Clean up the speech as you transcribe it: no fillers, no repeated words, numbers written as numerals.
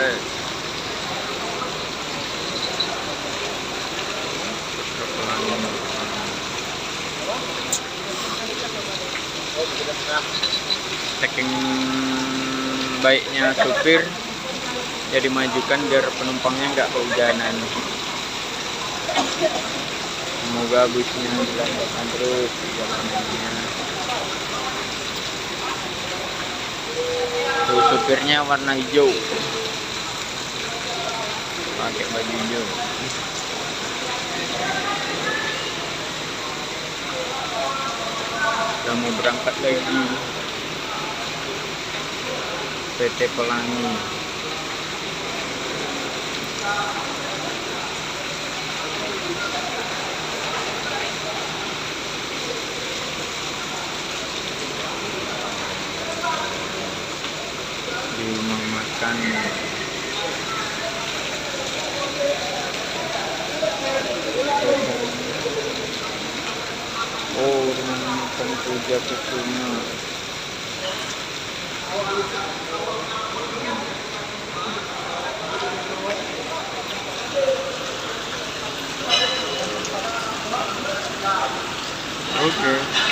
Express. Saking baiknya supir ya dimajukan biar penumpangnya nggak kehujanan. Semoga busnya dilancarkan terus perjalanannya. Tuh supirnya warna hijau, pakai baju hijau. Udah mau berangkat lagi. PT Pelangi. Di rumah makan. Oh, rumah makan Puja Kusuma. Oke.